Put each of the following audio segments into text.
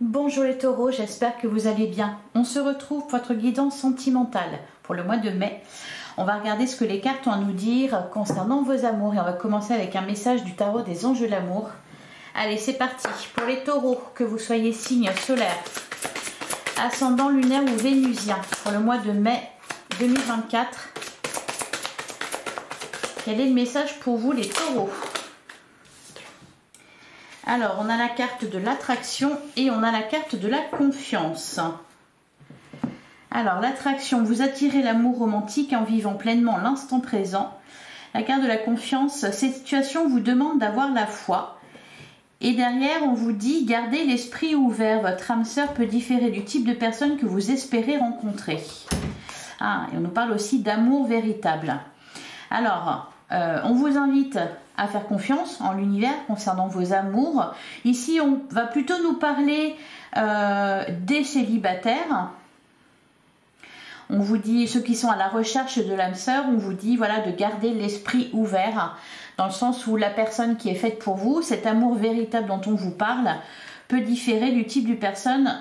Bonjour les taureaux, j'espère que vous allez bien. On se retrouve pour votre guidance sentimentale pour le mois de mai. On va regarder ce que les cartes ont à nous dire concernant vos amours. Et on va commencer avec un message du tarot des anges de l'amour. Allez, c'est parti. Pour les taureaux, que vous soyez signe solaire, ascendant lunaire ou vénusien, pour le mois de mai 2024. Quel est le message pour vous les taureaux ? Alors, on a la carte de l'attraction et on a la carte de la confiance. Alors, l'attraction, vous attirez l'amour romantique en vivant pleinement l'instant présent. La carte de la confiance, cette situation vous demande d'avoir la foi. Et derrière, on vous dit, gardez l'esprit ouvert. Votre âme sœur peut différer du type de personne que vous espérez rencontrer. Ah, et on nous parle aussi d'amour véritable. Alors, on vous invite à faire confiance en l'univers concernant vos amours. Ici, on va plutôt nous parler des célibataires. On vous dit, ceux qui sont à la recherche de l'âme sœur, on vous dit voilà, de garder l'esprit ouvert, dans le sens où la personne qui est faite pour vous, cet amour véritable dont on vous parle, peut différer du type de personne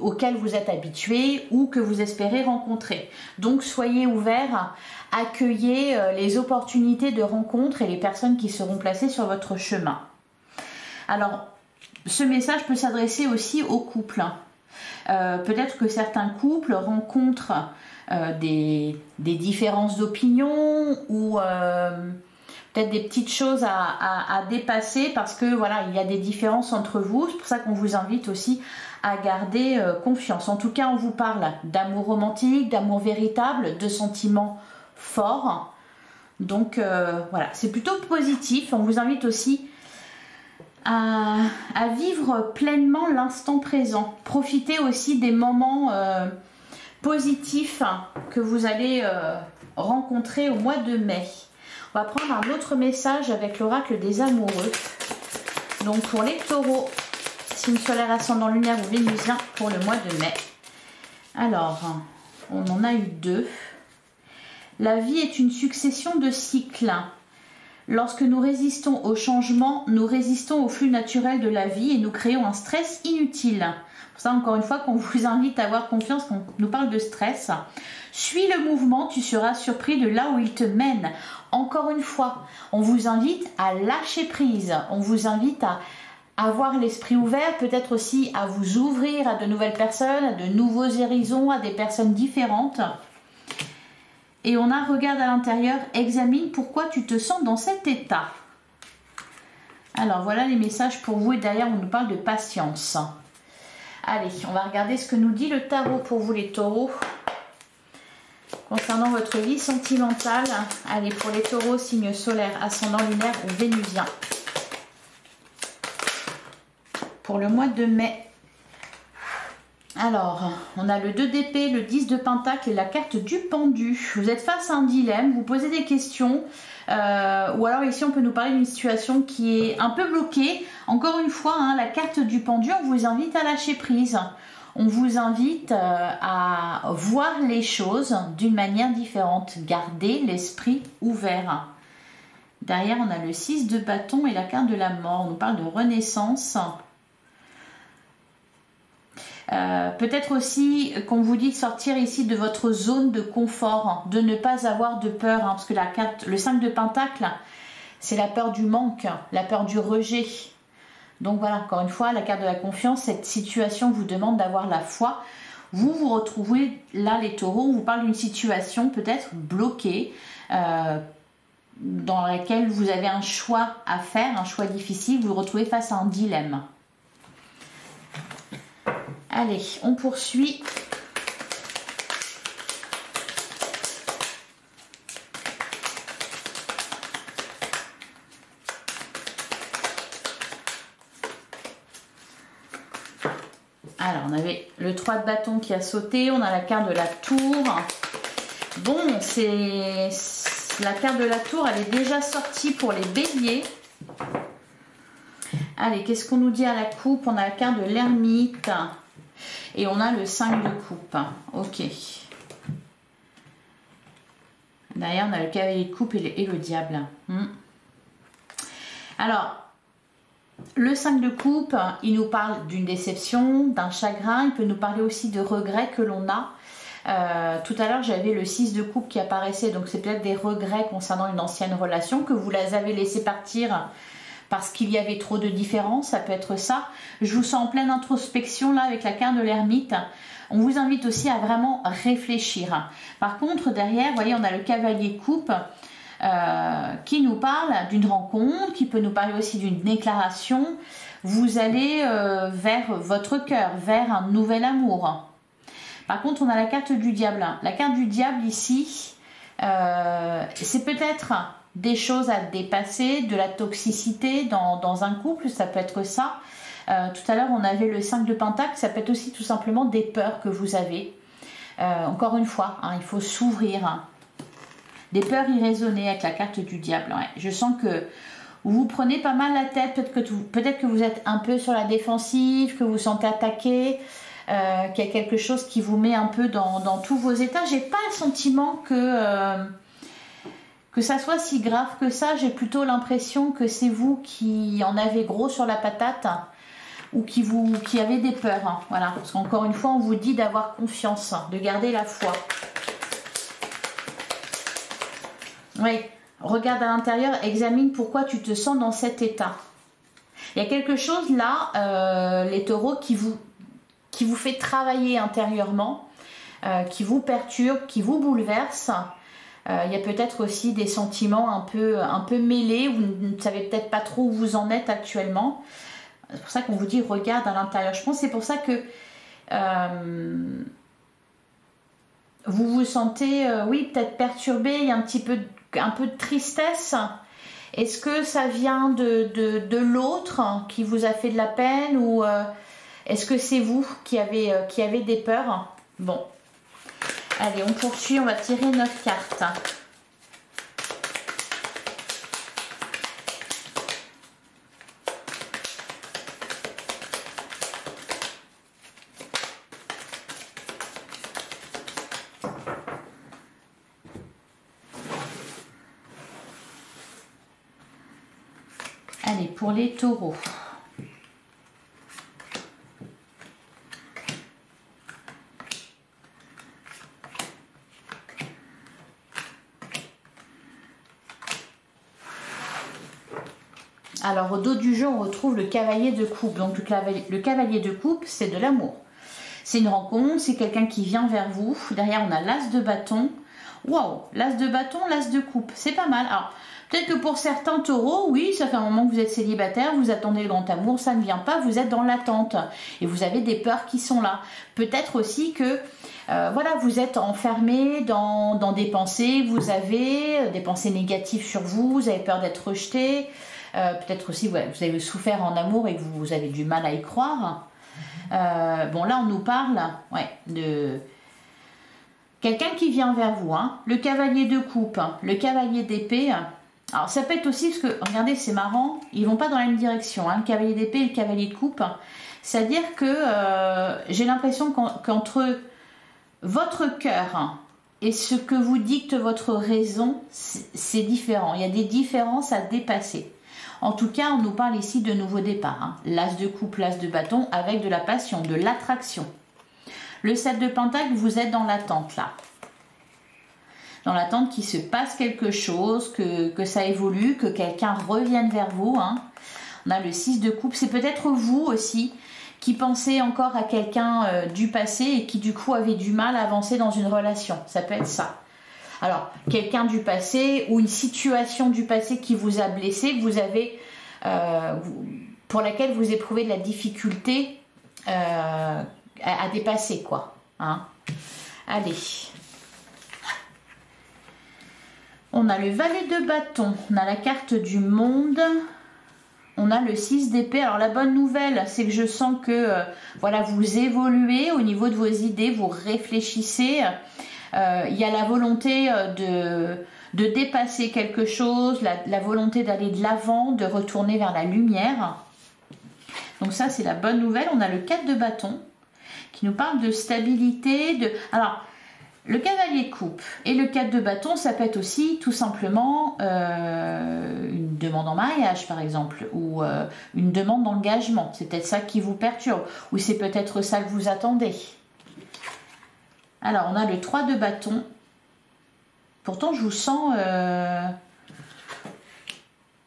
auquel vous êtes habitué ou que vous espérez rencontrer. Donc soyez ouverts, accueillez les opportunités de rencontre et les personnes qui seront placées sur votre chemin. Alors, ce message peut s'adresser aussi aux couples. Peut-être que certains couples rencontrent des différences d'opinion ou peut-être des petites choses à dépasser parce que voilà, il y a des différences entre vous. C'est pour ça qu'on vous invite aussi à garder confiance. En tout cas, on vous parle d'amour romantique, d'amour véritable, de sentiments forts. Donc voilà, c'est plutôt positif. On vous invite aussi à vivre pleinement l'instant présent. Profitez aussi des moments positifs que vous allez rencontrer au mois de mai. On va prendre un autre message avec l'oracle des amoureux. Donc pour les taureaux, signe solaire, ascendant lunaire ou vénusien pour le mois de mai. Alors, on en a eu deux. La vie est une succession de cycles. Lorsque nous résistons au changement, nous résistons au flux naturel de la vie et nous créons un stress inutile. Pour ça, encore une fois, qu'on vous invite à avoir confiance quand on nous parle de stress. Suis le mouvement, tu seras surpris de là où il te mène. Encore une fois, on vous invite à lâcher prise. On vous invite à avoir l'esprit ouvert, peut-être aussi à vous ouvrir à de nouvelles personnes, à de nouveaux horizons, à des personnes différentes. Et on a regarde à l'intérieur, examine pourquoi tu te sens dans cet état. Alors voilà les messages pour vous et derrière on nous parle de patience. Allez, on va regarder ce que nous dit le tarot pour vous les taureaux. Concernant votre vie sentimentale, allez pour les taureaux, signe solaire, ascendant lunaire ou vénusien. Pour le mois de mai. Alors, on a le 2 d'épée, le 10 de pentacle et la carte du pendu. Vous êtes face à un dilemme, vous posez des questions. Ou alors ici, on peut nous parler d'une situation qui est un peu bloquée. Encore une fois, hein, la carte du pendu, on vous invite à lâcher prise. On vous invite à voir les choses d'une manière différente. Gardez l'esprit ouvert. Derrière, on a le 6 de bâton et la carte de la mort. On nous parle de renaissance. Peut-être aussi qu'on vous dit de sortir ici de votre zone de confort, de ne pas avoir de peur, hein, parce que la carte, le 5 de pentacle, c'est la peur du manque, la peur du rejet. Donc voilà, encore une fois, la carte de la confiance, cette situation vous demande d'avoir la foi. Vous vous retrouvez là, les taureaux, on vous parle d'une situation peut-être bloquée, dans laquelle vous avez un choix à faire, un choix difficile, vous vous retrouvez face à un dilemme. Allez, on poursuit. Alors, on avait le 3 de bâton qui a sauté, on a la carte de la tour. Bon, c'est la carte de la tour, elle est déjà sortie pour les béliers. Allez, qu'est-ce qu'on nous dit à la coupe? On a la carte de l'ermite. Et on a le 5 de coupe. Ok. Derrière, on a le cavalier de coupe et le diable. Alors, Le 5 de coupe, il nous parle d'une déception, d'un chagrin, il peut nous parler aussi de regrets que l'on a. Tout à l'heure, j'avais le 6 de coupe qui apparaissait, donc c'est peut-être des regrets concernant une ancienne relation, que vous les avez laissé partir parce qu'il y avait trop de différences, ça peut être ça. Je vous sens en pleine introspection là avec la carte de l'ermite. On vous invite aussi à vraiment réfléchir. Par contre, derrière, vous voyez, on a le cavalier de coupe qui nous parle d'une rencontre, qui peut nous parler aussi d'une déclaration. Vous allez vers votre cœur, vers un nouvel amour. Par contre, on a la carte du diable. La carte du diable ici, c'est peut-être des choses à dépasser, de la toxicité dans un couple, ça peut être ça. Tout à l'heure, on avait le 5 de pentacle, ça peut être aussi tout simplement des peurs que vous avez. Encore une fois, hein, il faut s'ouvrir. Des peurs irraisonnées avec la carte du diable. Ouais. Je sens que vous prenez pas mal la tête, peut-être que vous êtes un peu sur la défensive, que vous vous sentez attaqué, qu'il y a quelque chose qui vous met un peu dans tous vos états. J'ai pas le sentiment que ça soit si grave que ça. J'ai plutôt l'impression que c'est vous qui en avez gros sur la patate ou qui avez des peurs. Hein. Voilà, parce qu'encore une fois, on vous dit d'avoir confiance, de garder la foi. Oui, regarde à l'intérieur, examine pourquoi tu te sens dans cet état. Il y a quelque chose là, les taureaux, qui vous fait travailler intérieurement, qui vous perturbe, qui vous bouleverse. Il y a peut-être aussi des sentiments un peu mêlés, vous ne savez peut-être pas trop où vous en êtes actuellement. C'est pour ça qu'on vous dit regarde à l'intérieur. Je pense que c'est pour ça que vous vous sentez, oui, peut-être perturbé, il y a un peu de tristesse. Est-ce que ça vient de l'autre qui vous a fait de la peine ou est-ce que c'est vous qui avez des peurs? Bon, allez, on poursuit, on va tirer 9 cartes. Allez, pour les taureaux. Alors, au dos du jeu, on retrouve le cavalier de coupe. Donc, le cavalier de coupe, c'est de l'amour. C'est une rencontre, c'est quelqu'un qui vient vers vous. Derrière, on a l'as de bâton. Waouh, l'as de bâton, l'as de coupe. C'est pas mal. Alors, peut-être que pour certains taureaux, oui, ça fait un moment que vous êtes célibataire, vous attendez le grand amour, ça ne vient pas, vous êtes dans l'attente. Et vous avez des peurs qui sont là. Peut-être aussi que, voilà, vous êtes enfermé dans des pensées, vous avez des pensées négatives sur vous, vous avez peur d'être rejeté. Peut-être aussi, ouais, vous avez souffert en amour et que vous avez du mal à y croire. Bon, là, on nous parle de quelqu'un qui vient vers vous. Hein. Le cavalier de coupe, le cavalier d'épée. Alors, ça peut être aussi, parce que, regardez, c'est marrant, ils ne vont pas dans la même direction. Hein, le cavalier d'épée et le cavalier de coupe. C'est-à-dire que j'ai l'impression qu'entre votre cœur et ce que vous dicte votre raison, c'est différent. Il y a des différences à dépasser. En tout cas, on nous parle ici de nouveau départ. Hein. L'as de coupe, l'as de bâton, avec de la passion, de l'attraction. Le 7 de pentacle, vous êtes dans l'attente là. Dans l'attente qu'il se passe quelque chose, que ça évolue, que quelqu'un revienne vers vous. Hein. On a le 6 de coupe. C'est peut-être vous aussi qui pensez encore à quelqu'un du passé et qui du coup avait du mal à avancer dans une relation. Ça peut être ça. Alors, quelqu'un du passé ou une situation du passé qui vous a blessé, que vous avez, pour laquelle vous éprouvez de la difficulté à dépasser, quoi. Hein. Allez. On a le valet de bâton, on a la carte du monde, on a le 6 d'épée. Alors, la bonne nouvelle, c'est que je sens que voilà, vous évoluez au niveau de vos idées, vous réfléchissez. Il y a la volonté de dépasser quelque chose, la volonté d'aller de l'avant, de retourner vers la lumière. Donc ça, c'est la bonne nouvelle. On a le 4 de bâton qui nous parle de stabilité. Alors, Le cavalier de coupe et le 4 de bâton, ça peut être aussi tout simplement une demande en mariage par exemple, ou une demande d'engagement. C'est peut-être ça qui vous perturbe, ou c'est peut-être ça que vous attendez. Alors, on a le 3 de bâton. Pourtant, je vous sens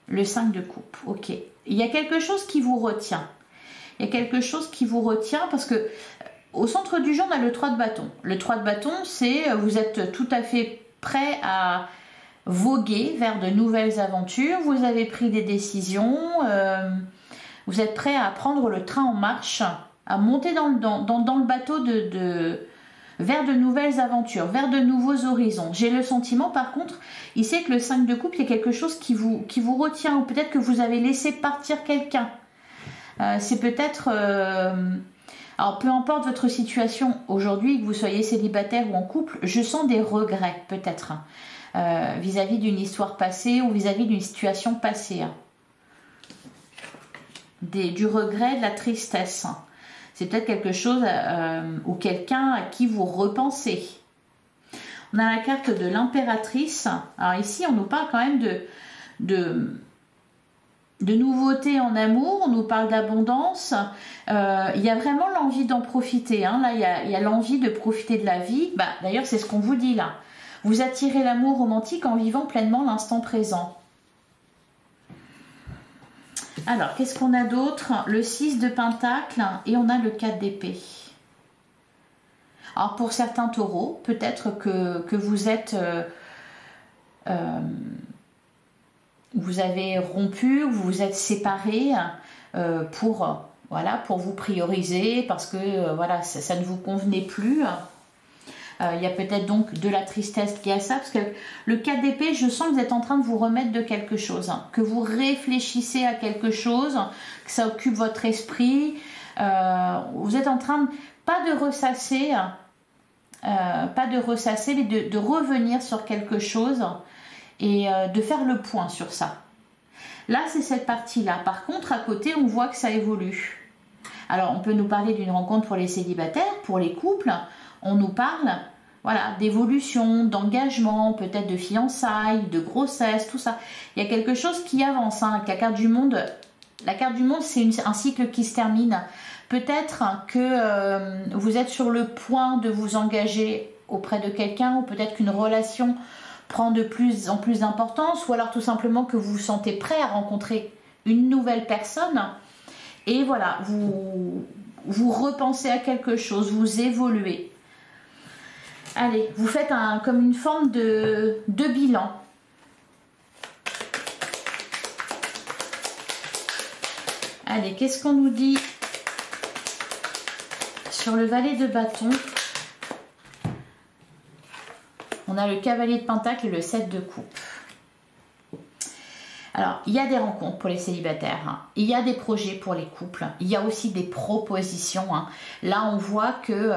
le 5 de coupe. Ok. Il y a quelque chose qui vous retient. Il y a quelque chose qui vous retient parce que au centre du jeu, on a le 3 de bâton. Le 3 de bâton, c'est vous êtes tout à fait prêt à voguer vers de nouvelles aventures. Vous avez pris des décisions. Vous êtes prêt à prendre le train en marche, à monter dans le bateau vers de nouvelles aventures, vers de nouveaux horizons. J'ai le sentiment, par contre, ici que le 5 de coupe, il y a quelque chose qui vous retient, ou peut-être que vous avez laissé partir quelqu'un. C'est peut-être... alors, peu importe votre situation aujourd'hui, que vous soyez célibataire ou en couple, je sens des regrets, peut-être, vis-à-vis d'une histoire passée ou vis-à-vis d'une situation passée. Du regret, de la tristesse. C'est peut-être quelque chose ou quelqu'un à qui vous repensez. On a la carte de l'impératrice. Alors ici, on nous parle quand même de nouveautés en amour, on nous parle d'abondance. Il y a vraiment l'envie d'en profiter. Hein. Là, il y a l'envie de profiter de la vie. Bah, d'ailleurs, c'est ce qu'on vous dit là. Vous attirez l'amour romantique en vivant pleinement l'instant présent. Alors, qu'est-ce qu'on a d'autre? Le 6 de pentacle et on a le 4 d'épée. Alors, pour certains taureaux, peut-être que vous êtes... vous avez rompu, vous vous êtes séparés pour vous prioriser parce que voilà, ça ne vous convenait plus. Il y a peut-être donc de la tristesse qui est à ça, parce que le 4 d'épée, je sens que vous êtes en train de vous remettre de quelque chose, hein, que vous réfléchissez à quelque chose, que ça occupe votre esprit. Vous êtes en train, pas de ressasser, mais de revenir sur quelque chose et de faire le point sur ça. Là, c'est cette partie-là. Par contre, à côté, on voit que ça évolue. Alors, on peut nous parler d'une rencontre pour les célibataires, pour les couples. On nous parle, voilà, d'évolution, d'engagement, peut-être de fiançailles, de grossesse, tout ça. Il y a quelque chose qui avance, hein, avec la carte du monde. La carte du monde, c'est un cycle qui se termine. Peut-être que vous êtes sur le point de vous engager auprès de quelqu'un, ou peut-être qu'une relation prend de plus en plus d'importance, ou alors tout simplement que vous vous sentez prêt à rencontrer une nouvelle personne. Et voilà, vous repensez à quelque chose, vous évoluez. Allez, vous faites comme une forme de bilan. Allez, qu'est-ce qu'on nous dit sur le valet de bâton? On a le cavalier de pentacle et le 7 de coupe. Alors, il y a des rencontres pour les célibataires, hein. Il y a des projets pour les couples, il y a aussi des propositions, hein. Là, on voit que...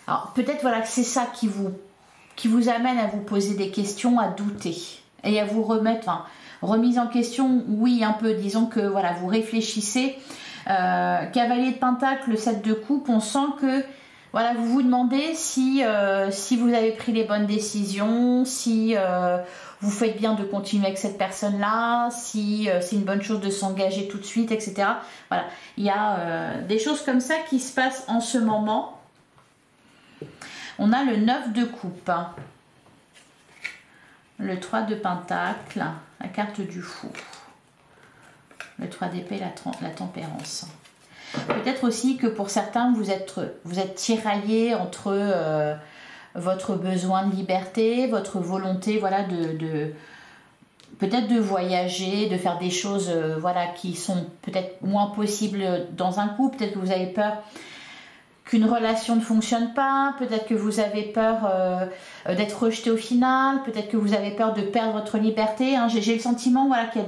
alors, peut-être voilà, que c'est ça qui vous amène à vous poser des questions, à douter et à vous remettre... Enfin, remise en question, oui, un peu. Disons que voilà, vous réfléchissez. Cavalier de pentacle, le 7 de coupe, on sent que... Voilà, vous vous demandez si vous avez pris les bonnes décisions, si vous faites bien de continuer avec cette personne-là, si c'est une bonne chose de s'engager tout de suite, etc. Voilà, il y a des choses comme ça qui se passent en ce moment. On a le 9 de coupe, le 3 de pentacle, la carte du fou, le 3 d'épée, la tempérance. Peut-être aussi que pour certains, vous êtes tiraillés entre votre besoin de liberté, votre volonté, voilà, peut-être de voyager, de faire des choses voilà, qui sont peut-être moins possibles dans un couple. Peut-être que vous avez peur qu'une relation ne fonctionne pas, peut-être que vous avez peur d'être rejeté au final, peut-être que vous avez peur de perdre votre liberté, hein. J'ai le sentiment, voilà, qu'il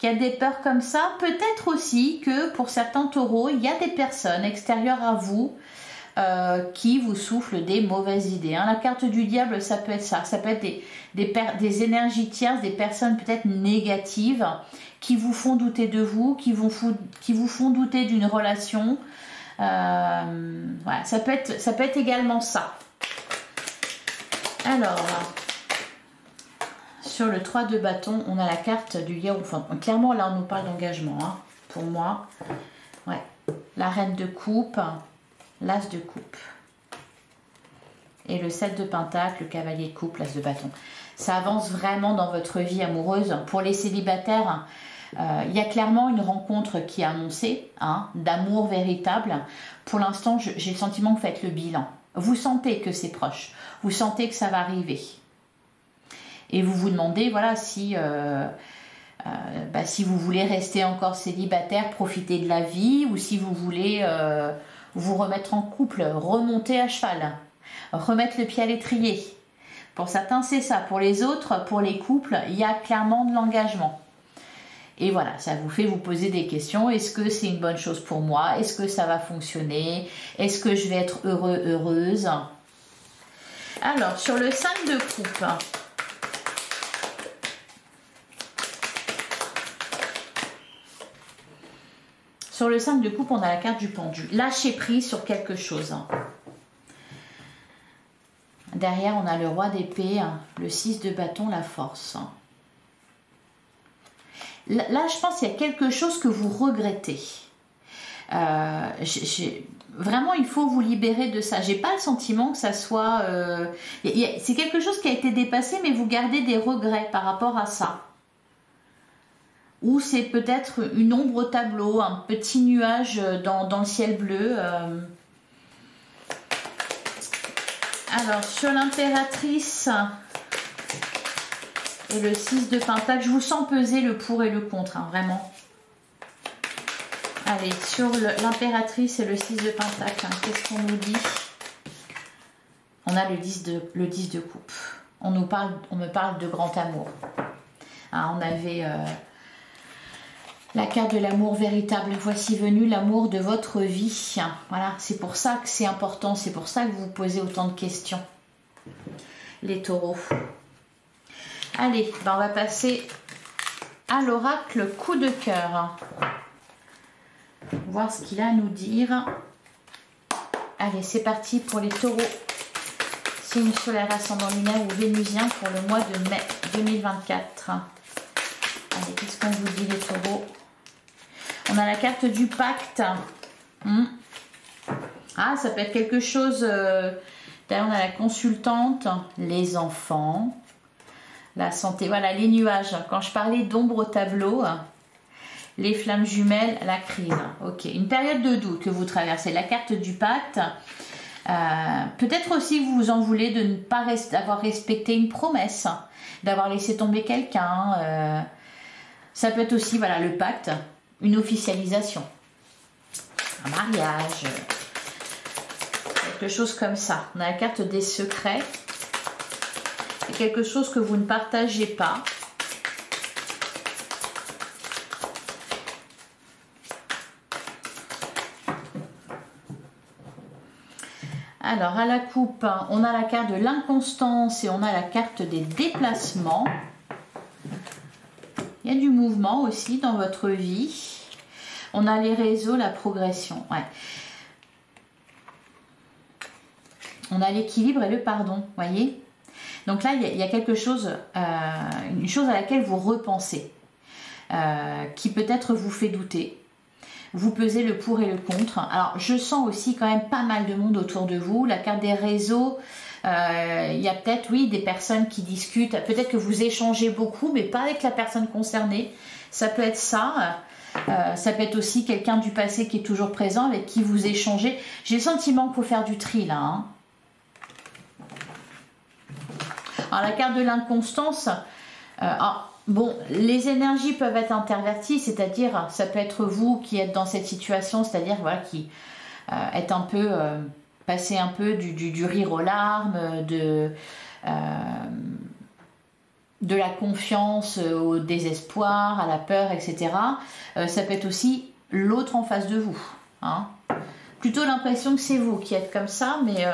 y a des peurs comme ça. Peut-être aussi que pour certains taureaux, il y a des personnes extérieures à vous qui vous soufflent des mauvaises idées, hein. La carte du diable, ça peut être ça. Ça peut être des énergies tierces, des personnes peut-être négatives qui vous font douter de vous, qui vous font douter d'une relation. Voilà, ça peut être également ça. Alors, sur le 3 de bâton, on a la carte du hiérophant. Clairement, là, on nous parle d'engagement, hein, pour moi. Ouais. La reine de coupe, l'as de coupe. Et le 7 de pentacle, le cavalier de coupe, l'as de bâton. Ça avance vraiment dans votre vie amoureuse. Pour les célibataires, il y a clairement une rencontre qui est annoncée, hein, d'amour véritable. Pour l'instant, j'ai le sentiment que vous faites le bilan. Vous sentez que c'est proche. Vous sentez que ça va arriver. Et vous vous demandez, voilà, si vous voulez rester encore célibataire, profiter de la vie, ou si vous voulez vous remettre en couple, remonter à cheval, remettre le pied à l'étrier. Pour certains, c'est ça. Pour les autres, pour les couples, il y a clairement de l'engagement. Et voilà, ça vous fait vous poser des questions. Est-ce que c'est une bonne chose pour moi? Est-ce que ça va fonctionner? Est-ce que je vais être heureux, heureuse? Alors, sur le 5 de coupe, sur le 5 de coupe, on a la carte du pendu. Lâcher prise sur quelque chose. Derrière, on a le roi d'épée, le 6 de bâton, la force. Là, je pense qu'il y a quelque chose que vous regrettez. Vraiment, il faut vous libérer de ça. J'ai pas le sentiment que ça soit... c'est quelque chose qui a été dépassé, mais vous gardez des regrets par rapport à ça. Ou c'est peut-être une ombre au tableau, un petit nuage dans le ciel bleu. Alors, sur l'impératrice et le 6 de pentacle, je vous sens peser le pour et le contre, hein, vraiment. Allez, sur l'impératrice et le 6 de pentacle, hein, qu'est-ce qu'on nous dit? On a le 10 de coupe. On me parle de grand amour. Hein, on avait la carte de l'amour véritable. Voici venu l'amour de votre vie. Voilà, c'est pour ça que c'est important. C'est pour ça que vous vous posez autant de questions. Les taureaux. Allez, ben on va passer à l'oracle coup de cœur. Voir ce qu'il a à nous dire. Allez, c'est parti pour les taureaux. Signe solaire, ascendant lunaire ou vénusien pour le mois de mai 2024. Allez, qu'est-ce qu'on vous dit les taureaux? On a la carte du pacte. Ah, ça peut être quelque chose... D'ailleurs, on a la consultante, les enfants, la santé. Voilà, les nuages. Quand je parlais d'ombre au tableau, les flammes jumelles, la crise. Ok, une période de doute que vous traversez. La carte du pacte. Peut-être aussi vous vous en voulez de ne pas avoir respecté une promesse, d'avoir laissé tomber quelqu'un. Ça peut être aussi, voilà, le pacte, une officialisation, un mariage, quelque chose comme ça. On a la carte des secrets. C'est quelque chose que vous ne partagez pas. Alors, à la coupe, on a la carte de l'inconstance et on a la carte des déplacements. Il y a du mouvement aussi dans votre vie. On a les réseaux, la progression. Ouais. On a l'équilibre et le pardon, voyez. Donc là, il y a quelque chose, une chose à laquelle vous repensez, qui peut-être vous fait douter. Vous pesez le pour et le contre. Alors, je sens aussi quand même pas mal de monde autour de vous. La carte des réseaux, il y a peut-être, oui, des personnes qui discutent. Peut-être que vous échangez beaucoup, mais pas avec la personne concernée. Ça peut être ça. Ça peut être aussi quelqu'un du passé qui est toujours présent, avec qui vous échangez. J'ai le sentiment qu'il faut faire du tri, là. Hein. Alors, la carte de l'inconstance... bon, les énergies peuvent être interverties, c'est-à-dire, ça peut être vous qui êtes dans cette situation, c'est-à-dire, voilà, qui êtes un peu, passé un peu du rire aux larmes, de la confiance au désespoir, à la peur, etc. Ça peut être aussi l'autre en face de vous. Hein. Plutôt l'impression que c'est vous qui êtes comme ça, mais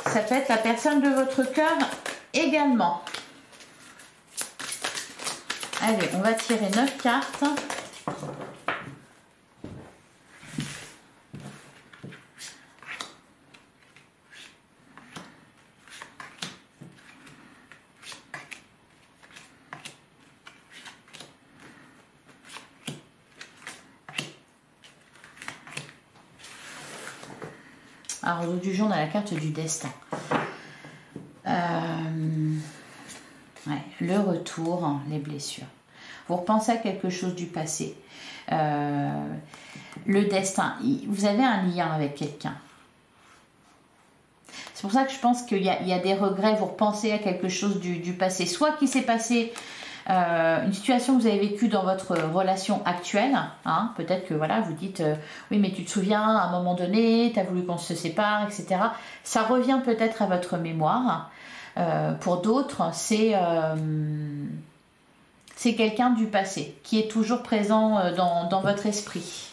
ça peut être la personne de votre cœur également. Allez, on va tirer 9 cartes. Alors, au dos du jeu, on a la carte du destin. Ouais, le retour, les blessures. Vous repensez à quelque chose du passé. Le destin. Vous avez un lien avec quelqu'un. C'est pour ça que je pense qu'il y a des regrets. Vous repensez à quelque chose du passé. Soit qui s'est passé... une situation que vous avez vécue dans votre relation actuelle, hein, peut-être que voilà, vous dites oui mais tu te souviens à un moment donné, tu as voulu qu'on se sépare, etc. Ça revient peut-être à votre mémoire. Pour d'autres, c'est quelqu'un du passé qui est toujours présent dans votre esprit.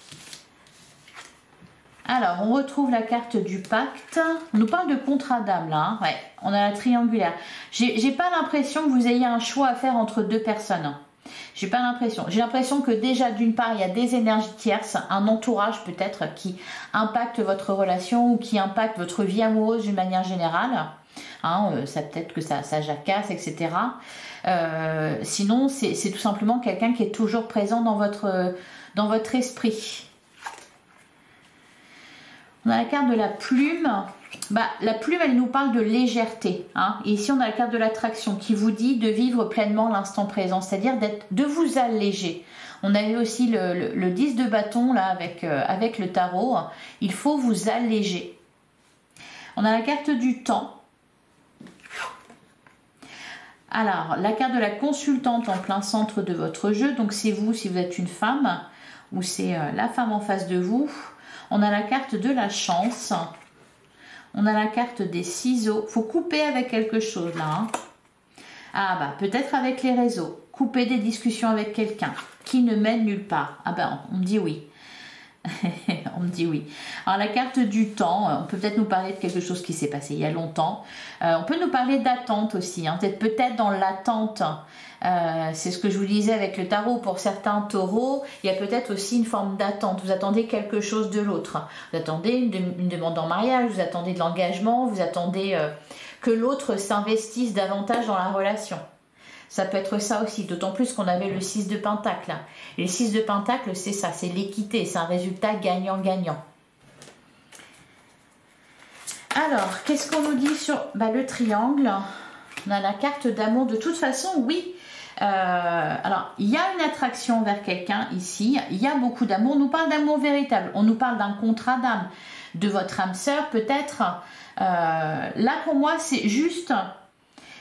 Alors, on retrouve la carte du pacte. On nous parle de contrat d'âme, là. Hein. Ouais, on a la triangulaire. J'ai pas l'impression que vous ayez un choix à faire entre deux personnes. J'ai pas l'impression. J'ai l'impression que déjà, d'une part, il y a des énergies tierces, un entourage peut-être qui impacte votre relation ou qui impacte votre vie amoureuse d'une manière générale. Hein, ça peut-être que ça jacasse, etc. Sinon, c'est tout simplement quelqu'un qui est toujours présent dans votre esprit. On a la carte de la plume. La plume, elle nous parle de légèreté. Hein. Et ici, on a la carte de l'attraction qui vous dit de vivre pleinement l'instant présent, c'est-à-dire de vous alléger. On avait aussi le 10 de bâton là avec le tarot. Il faut vous alléger. On a la carte du temps. Alors, la carte de la consultante en plein centre de votre jeu. Donc, c'est vous si vous êtes une femme ou c'est la femme en face de vous. On a la carte de la chance. On a la carte des ciseaux. Il faut couper avec quelque chose là. Hein. Ah peut-être avec les réseaux. Couper des discussions avec quelqu'un qui ne mène nulle part. On me dit oui. On me dit oui. Alors la carte du temps, on peut peut-être nous parler de quelque chose qui s'est passé il y a longtemps. On peut nous parler d'attente aussi. Hein. Peut-être dans l'attente. C'est ce que je vous disais avec le tarot. Pour certains taureaux, il y a peut-être aussi une forme d'attente. Vous attendez quelque chose de l'autre. Vous attendez une demande en mariage, vous attendez de l'engagement, vous attendez que l'autre s'investisse davantage dans la relation. Ça peut être ça aussi, d'autant plus qu'on avait le 6 de Pentacle. Et le 6 de Pentacle, c'est ça, c'est l'équité, c'est un résultat gagnant-gagnant. Alors, qu'est-ce qu'on nous dit sur le triangle? On a la carte d'amour. De toute façon, oui. Alors, il y a une attraction vers quelqu'un ici. Il y a beaucoup d'amour. On nous parle d'amour véritable. On nous parle d'un contrat d'âme. De votre âme sœur, peut-être. Là, pour moi, c'est juste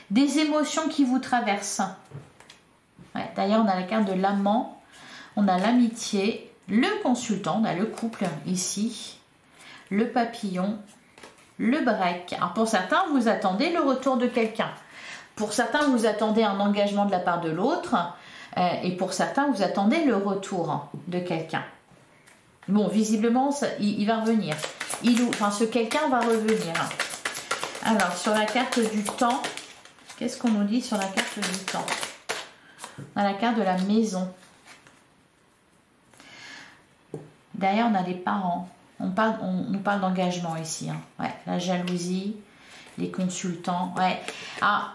des émotions qui vous traversent. Ouais, d'ailleurs, on a la carte de l'amant. On a l'amitié. Le consultant. On a le couple ici. Le papillon. Le break. Alors, pour certains, vous attendez le retour de quelqu'un. Pour certains, vous attendez un engagement de la part de l'autre. Et pour certains, vous attendez le retour de quelqu'un. Bon, visiblement, il va revenir. Ce quelqu'un va revenir. Alors, sur la carte du temps, qu'est-ce qu'on nous dit sur la carte du temps? On a la carte de la maison. Derrière, on a les parents. On nous parle d'engagement ici. Hein. Ouais, la jalousie, les consultants. Ouais. Alors,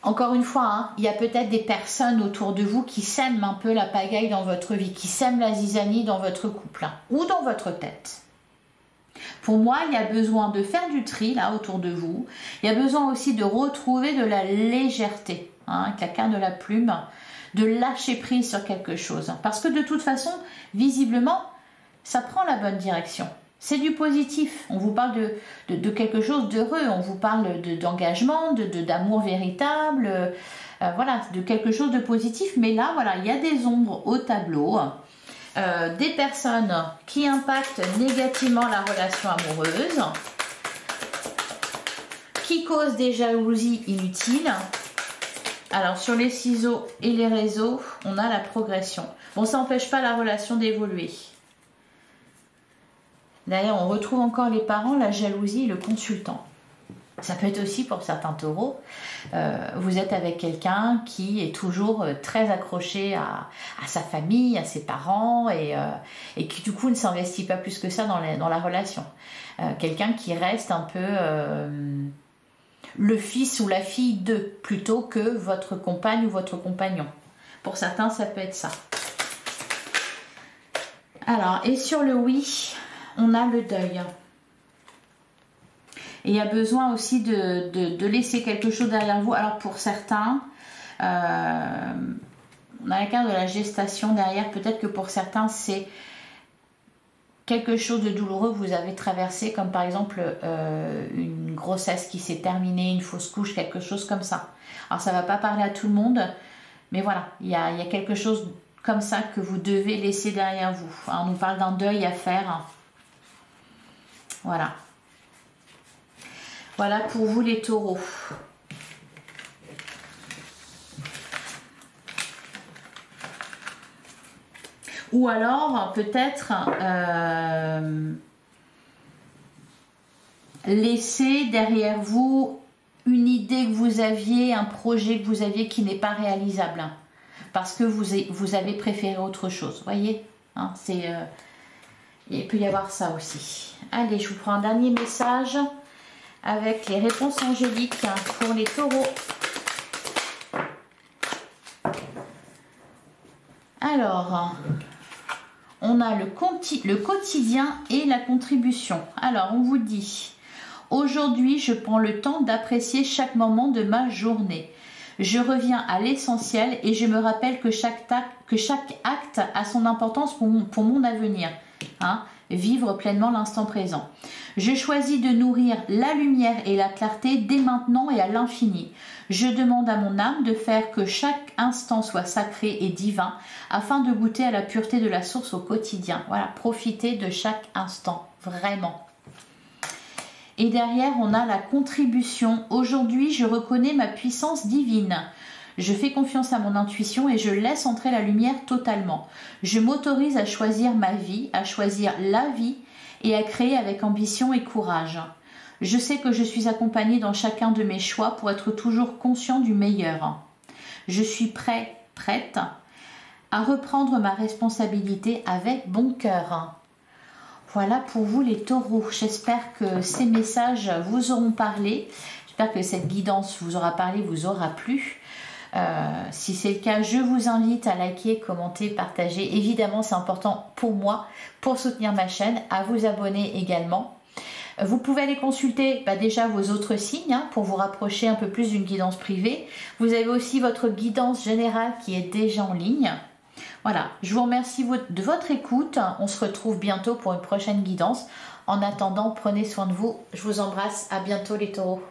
encore une fois, hein, il y a peut-être des personnes autour de vous qui sèment un peu la pagaille dans votre vie, qui sèment la zizanie dans votre couple hein, ou dans votre tête. Pour moi, il y a besoin de faire du tri là autour de vous. Il y a besoin aussi de retrouver de la légèreté, hein, avec la carte de la plume, de lâcher prise sur quelque chose. Parce que de toute façon, visiblement, ça prend la bonne direction. C'est du positif. On vous parle de quelque chose d'heureux. On vous parle d'engagement, d'amour véritable. Voilà, de quelque chose de positif. Mais là, voilà, il y a des ombres au tableau. Des personnes qui impactent négativement la relation amoureuse. Qui causent des jalousies inutiles. Alors, sur les ciseaux et les réseaux, on a la progression. Bon, ça n'empêche pas la relation d'évoluer. D'ailleurs, on retrouve encore les parents, la jalousie et le consultant. Ça peut être aussi pour certains taureaux. Vous êtes avec quelqu'un qui est toujours très accroché à sa famille, à ses parents et qui du coup ne s'investit pas plus que ça dans la relation. Quelqu'un qui reste un peu le fils ou la fille d'eux plutôt que votre compagne ou votre compagnon. Pour certains, ça peut être ça. Alors, et sur le oui... on a le deuil. Et il y a besoin aussi de laisser quelque chose derrière vous. Alors pour certains, on a la carte de la gestation derrière. Peut-être que pour certains, c'est quelque chose de douloureux que vous avez traversé, comme par exemple une grossesse qui s'est terminée, une fausse couche, quelque chose comme ça. Alors ça ne va pas parler à tout le monde, mais voilà, il y a quelque chose comme ça que vous devez laisser derrière vous. On nous parle d'un deuil à faire. Voilà. Voilà pour vous les taureaux. Ou alors, peut-être, laisser derrière vous une idée que vous aviez, un projet que vous aviez qui n'est pas réalisable. Parce que vous avez préféré autre chose. Vous voyez, hein, il peut y avoir ça aussi. Allez, je vous prends un dernier message avec les réponses angéliques pour les taureaux. Alors... on a le quotidien et la contribution. Alors, on vous dit, aujourd'hui, je prends le temps d'apprécier chaque moment de ma journée. Je reviens à l'essentiel et je me rappelle que chaque acte a son importance pour mon avenir. Hein, vivre pleinement l'instant présent. Je choisis de nourrir la lumière et la clarté dès maintenant et à l'infini. Je demande à mon âme de faire que chaque instant soit sacré et divin afin de goûter à la pureté de la source au quotidien. Voilà, profitez de chaque instant, vraiment. Et derrière, on a la contribution. Aujourd'hui, je reconnais ma puissance divine. Je fais confiance à mon intuition et je laisse entrer la lumière totalement. Je m'autorise à choisir ma vie, à choisir la vie et à créer avec ambition et courage. Je sais que je suis accompagnée dans chacun de mes choix pour être toujours conscient du meilleur. Je suis prête à reprendre ma responsabilité avec bon cœur. Voilà pour vous les taureaux. J'espère que ces messages vous auront parlé. J'espère que cette guidance vous aura parlé, vous aura plu. Si c'est le cas, je vous invite à liker, commenter, partager. Évidemment, c'est important pour moi, pour soutenir ma chaîne, à vous abonner également. Vous pouvez aller consulter déjà vos autres signes pour vous rapprocher un peu plus d'une guidance privée. Vous avez aussi votre guidance générale qui est déjà en ligne. Voilà, je vous remercie de votre écoute. On se retrouve bientôt pour une prochaine guidance. En attendant, prenez soin de vous. Je vous embrasse. À bientôt les taureaux.